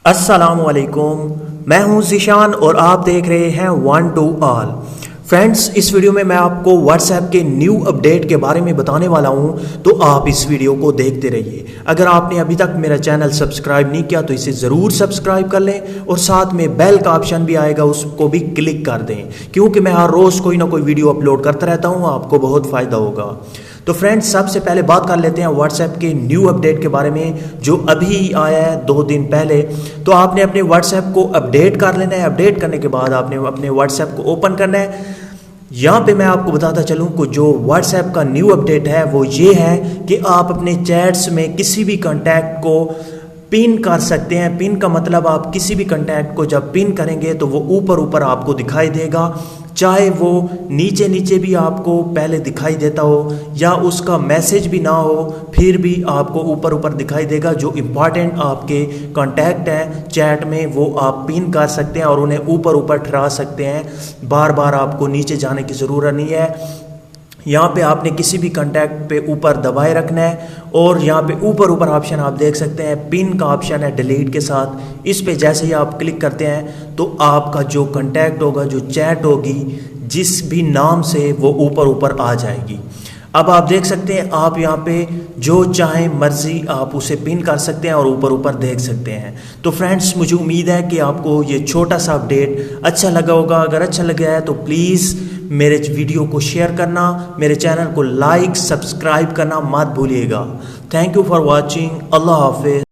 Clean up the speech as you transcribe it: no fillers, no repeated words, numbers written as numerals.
अस्सलामुअलैकुम, मैं हूं ज़ीशान और आप देख रहे हैं वन टू ऑल। फ्रेंड्स, इस वीडियो में मैं आपको व्हाट्सएप के न्यू अपडेट के बारे में बताने वाला हूं, तो आप इस वीडियो को देखते रहिए। अगर आपने अभी तक मेरा चैनल सब्सक्राइब नहीं किया तो इसे ज़रूर सब्सक्राइब कर लें और साथ में बेल का ऑप्शन भी आएगा, उसको भी क्लिक कर दें, क्योंकि मैं हर रोज़ कोई ना कोई वीडियो अपलोड करता रहता हूँ, आपको बहुत फ़ायदा होगा। तो फ्रेंड्स, सबसे पहले बात कर लेते हैं व्हाट्सएप के न्यू अपडेट के बारे में, जो अभी आया है 2 दिन पहले। तो आपने अपने व्हाट्सएप को अपडेट कर लेना है। अपडेट करने के बाद आपने अपने व्हाट्सएप को ओपन करना है। यहाँ पे मैं आपको बताता चलूँ कि जो व्हाट्सएप का न्यू अपडेट है वो ये है कि आप अपने चैट्स में किसी भी कॉन्टैक्ट को पिन कर सकते हैं। पिन का मतलब, आप किसी भी कॉन्टैक्ट को जब पिन करेंगे तो वो ऊपर ऊपर आपको दिखाई देगा, चाहे वो नीचे नीचे भी आपको पहले दिखाई देता हो या उसका मैसेज भी ना हो, फिर भी आपको ऊपर ऊपर दिखाई देगा। जो इम्पॉर्टेंट आपके कॉन्टैक्ट हैं चैट में, वो आप पिन कर सकते हैं और उन्हें ऊपर ऊपर ठहरा सकते हैं। बार बार आपको नीचे जाने की ज़रूरत नहीं है। यहाँ पे आपने किसी भी कॉन्टैक्ट पे ऊपर दबाए रखना है और यहाँ पे ऊपर ऊपर ऑप्शन आप देख सकते हैं, पिन का ऑप्शन है डिलीट के साथ। इस पे जैसे ही आप क्लिक करते हैं तो आपका जो कॉन्टैक्ट होगा, जो चैट होगी जिस भी नाम से, वो ऊपर ऊपर आ जाएगी। अब आप देख सकते हैं, आप यहाँ पे जो चाहें मर्जी आप उसे पिन कर सकते हैं और ऊपर ऊपर देख सकते हैं। तो फ्रेंड्स, मुझे उम्मीद है कि आपको ये छोटा सा अपडेट अच्छा लगा होगा। अगर अच्छा लगा है तो प्लीज़ मेरे वीडियो को शेयर करना, मेरे चैनल को लाइक सब्सक्राइब करना मत भूलिएगा। Thank you for watching. अल्लाह हाफिज़।